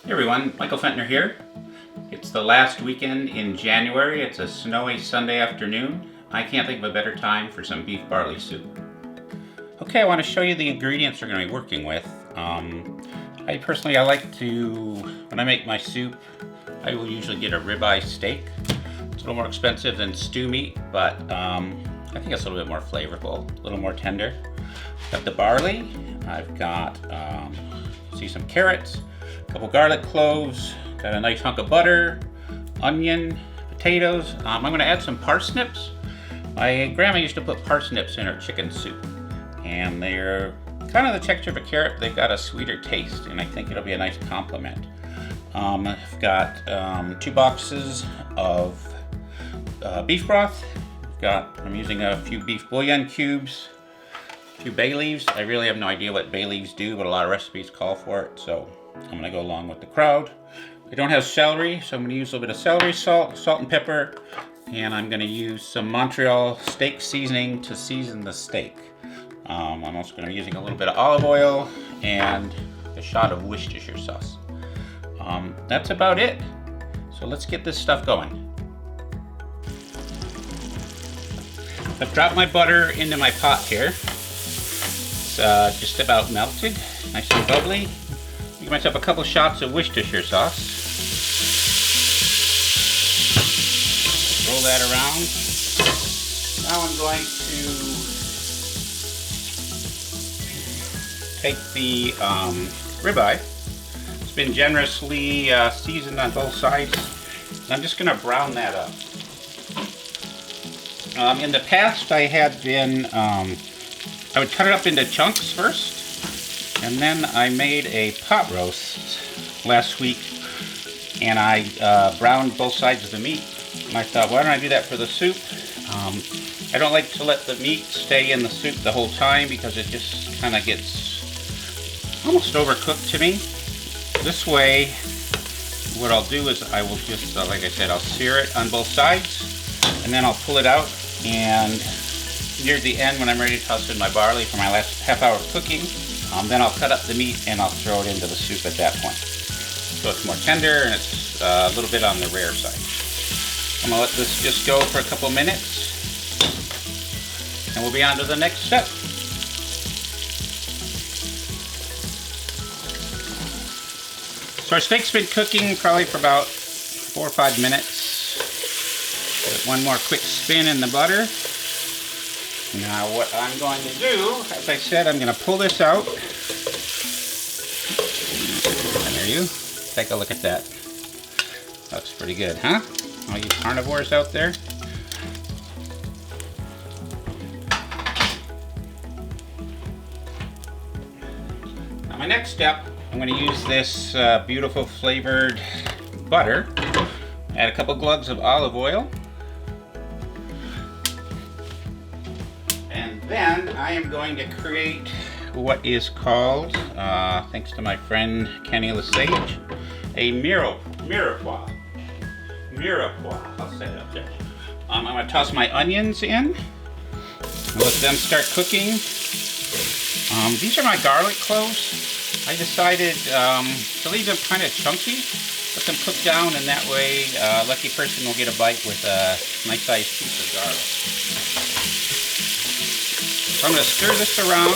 Hey everyone, Michael Fentner here. It's the last weekend in January. It's a snowy Sunday afternoon. I can't think of a better time for some beef barley soup. Okay, I want to show you the ingredients we're going to be working with. I like to, when I make my soup, I will usually get a ribeye steak. It's a little more expensive than stew meat, but I think it's a little bit more flavorful, a little more tender. Got the barley. I've got, see some carrots, a couple garlic cloves, got a nice hunk of butter, onion, potatoes. I'm going to add some parsnips. My grandma used to put parsnips in her chicken soup, and they're kind of the texture of a carrot, but they've got a sweeter taste, and I think it'll be a nice complement. I've got 2 boxes of beef broth. I'm using a few beef bouillon cubes, a few bay leaves. I really have no idea what bay leaves do, but a lot of recipes call for it, so I'm going to go along with the crowd. I don't have celery, so I'm going to use a little bit of celery salt and pepper, and I'm going to use some Montreal steak seasoning to season the steak. I'm also going to be using a little bit of olive oil and a shot of Worcestershire sauce. That's about it. So let's get this stuff going. I've dropped my butter into my pot here. It's just about melted, nice and bubbly. Give myself a couple shots of Worcestershire sauce. Roll that around. Now I'm going to take the ribeye. It's been generously seasoned on both sides. And I'm just going to brown that up. In the past, I had been, I would cut it up into chunks first. And then I made a pot roast last week, and I browned both sides of the meat. And I thought, why don't I do that for the soup? I don't like to let the meat stay in the soup the whole time because it just kind of gets almost overcooked to me. This way, what I'll do is I will just, like I said, I'll sear it on both sides, and then I'll pull it out, and near the end when I'm ready to toss in my barley for my last half hour of cooking, then I'll cut up the meat and I'll throw it into the soup at that point. So it's more tender and it's a little bit on the rare side. I'm going to let this just go for a couple minutes and we'll be on to the next step. So our steak's been cooking probably for about 4 or 5 minutes. Give it one more quick spin in the butter. Now what I'm going to do, as I said, I'm going to pull this out. And there you take a look at that. Looks pretty good, huh? All you carnivores out there. Now my next step, I'm going to use this beautiful flavored butter. Add a couple glugs of olive oil. Then I am going to create what is called, thanks to my friend Kenny Lesage, a mirepoix. I'll set it up there. I'm going to toss my onions in and let them start cooking. These are my garlic cloves. I decided to leave them kind of chunky, let them cook down, and that way a lucky person will get a bite with a nice sized piece of garlic. So I'm going to stir this around.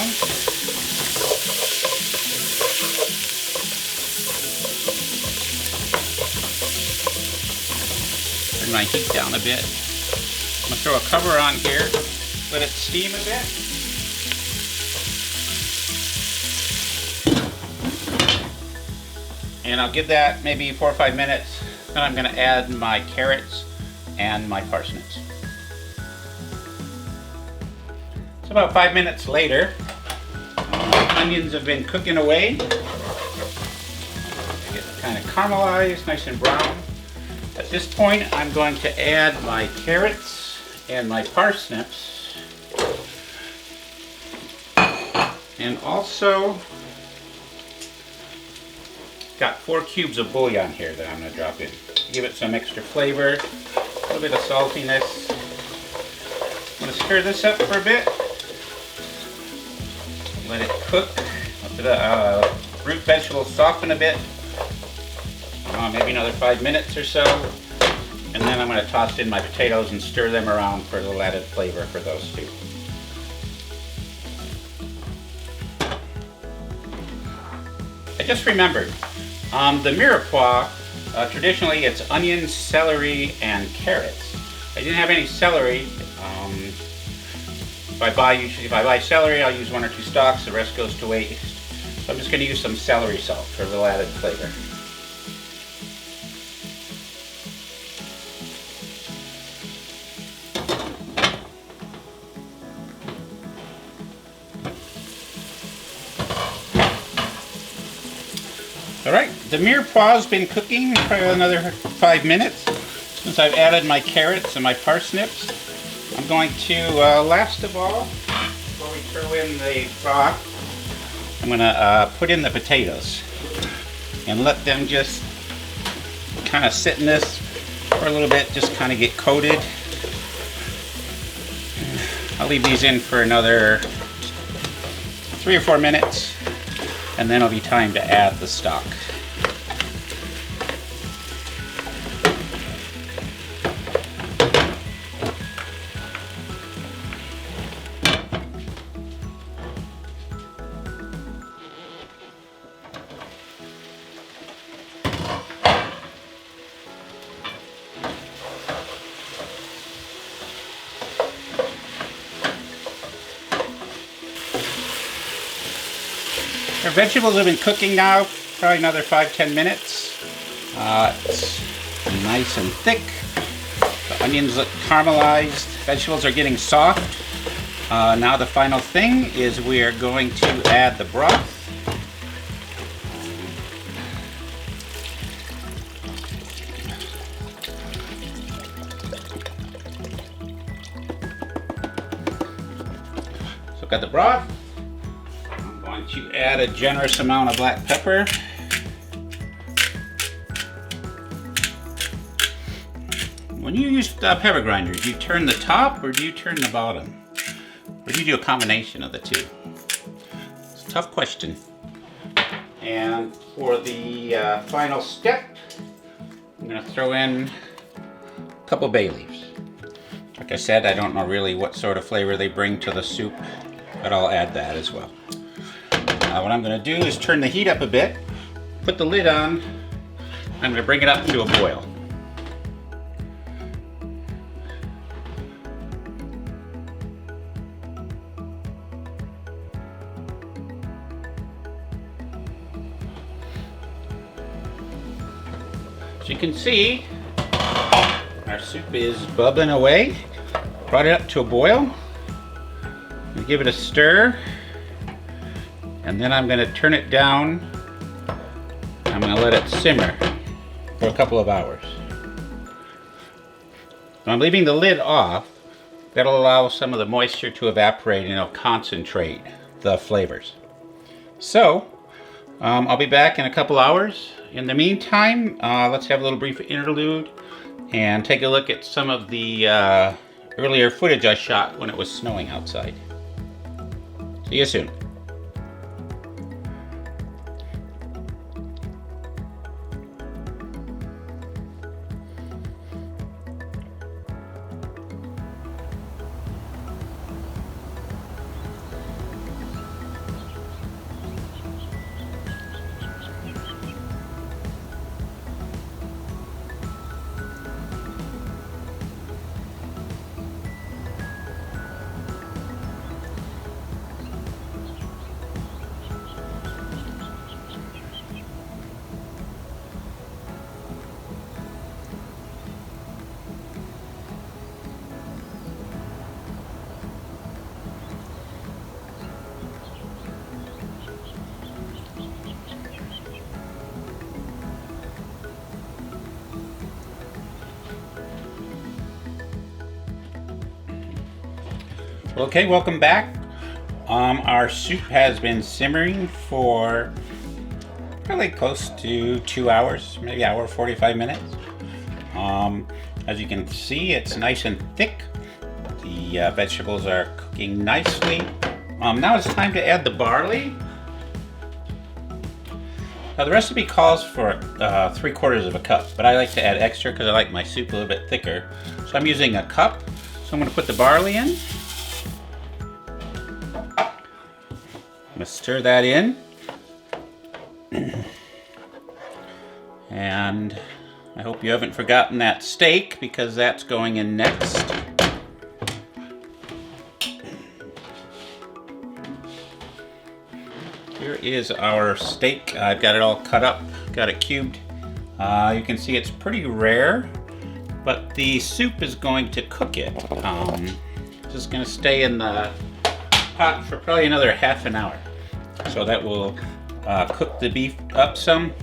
Turn my heat down a bit. I'm going to throw a cover on here, let it steam a bit. And I'll give that maybe 4 or 5 minutes. Then I'm going to add my carrots and my parsnips. So about 5 minutes later, the onions have been cooking away. They get kind of caramelized, nice and brown. At this point, I'm going to add my carrots and my parsnips. And also, got 4 cubes of bouillon here that I'm going to drop in. Give it some extra flavor, a little bit of saltiness. I'm going to stir this up for a bit. Let it cook. Let the root vegetables soften a bit. maybe another 5 minutes or so. And then I'm going to toss in my potatoes and stir them around for a little added flavor for those two. I just remembered, the mirepoix, traditionally it's onions, celery, and carrots. I didn't have any celery. If I buy celery, I'll use 1 or 2 stalks, the rest goes to waste. So I'm just going to use some celery salt for a little added flavor. Alright, the mirepoix has been cooking for another 5 minutes since I've added my carrots and my parsnips. I'm going to, last of all, before we throw in the broth, I'm going to put in the potatoes and let them just kind of sit in this for a little bit, just kind of get coated. I'll leave these in for another 3 or 4 minutes. And then it'll be time to add the stock. Our vegetables have been cooking now, probably another 5-10 minutes. It's nice and thick. The onions look caramelized. Vegetables are getting soft. Now the final thing is we are going to add the broth. So I've got the broth. To add a generous amount of black pepper. When you use pepper grinder, do you turn the top or do you turn the bottom? Or do you do a combination of the two? It's a tough question. And for the final step, I'm going to throw in a couple bay leaves. Like I said, I don't know really what sort of flavor they bring to the soup, but I'll add that as well. What I'm going to do is turn the heat up a bit, put the lid on, I'm going to bring it up to a boil. As you can see, our soup is bubbling away. Brought it up to a boil. We give it a stir. And then I'm going to turn it down. I'm going to let it simmer for a couple of hours. I'm leaving the lid off. That'll allow some of the moisture to evaporate and it'll concentrate the flavors. So, I'll be back in a couple hours. In the meantime, let's have a little brief interlude and take a look at some of the earlier footage I shot when it was snowing outside. See you soon. Okay, welcome back. Our soup has been simmering for probably close to 2 hours, maybe hour 45 minutes. As you can see, it's nice and thick. The vegetables are cooking nicely. Now it's time to add the barley. Now the recipe calls for 3/4 of a cup, but I like to add extra because I like my soup a little bit thicker. So I'm using a cup. So I'm going to put the barley in. I'm going to stir that in. And I hope you haven't forgotten that steak, because that's going in next. Here is our steak. I've got it all cut up, got it cubed. You can see it's pretty rare, but the soup is going to cook it. This is going to stay in the pot for probably another half an hour. So that will cook the beef up some,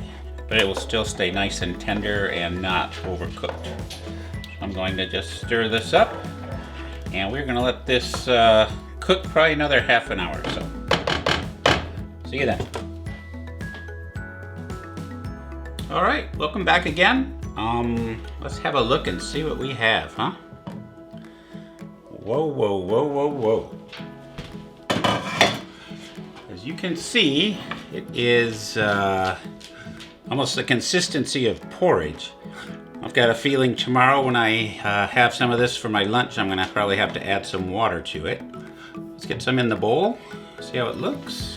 but it will still stay nice and tender and not overcooked. I'm going to just stir this up, and we're going to let this cook probably another half an hour or so. See you then. All right, welcome back again. Let's have a look and see what we have, huh? Whoa, whoa, whoa, whoa, whoa. As you can see, it is almost the consistency of porridge. I've got a feeling tomorrow when I have some of this for my lunch, I'm gonna probably have to add some water to it. Let's get some in the bowl, see how it looks.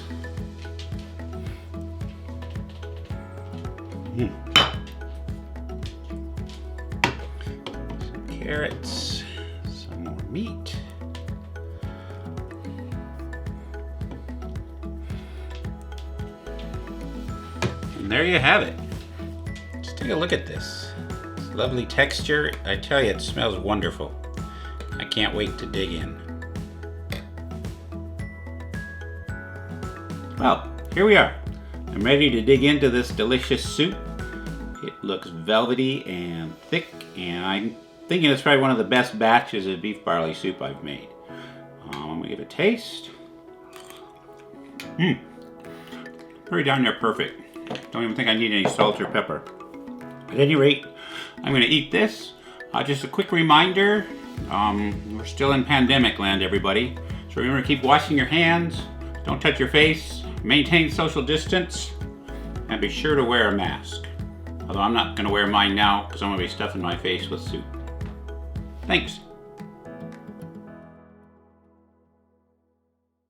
Some carrots, some more meat. And there you have it. Just take a look at this. It's lovely texture. I tell you, it smells wonderful. I can't wait to dig in. Well, here we are. I'm ready to dig into this delicious soup. It looks velvety and thick, and I'm thinking it's probably one of the best batches of beef barley soup I've made. I'm gonna give it a taste. Pretty darn near perfect. Don't even think I need any salt or pepper. At any rate, I'm gonna eat this. Just a quick reminder, we're still in pandemic land, everybody. So remember to keep washing your hands, don't touch your face, maintain social distance, and be sure to wear a mask. Although I'm not gonna wear mine now because I'm gonna be stuffing my face with soup. Thanks.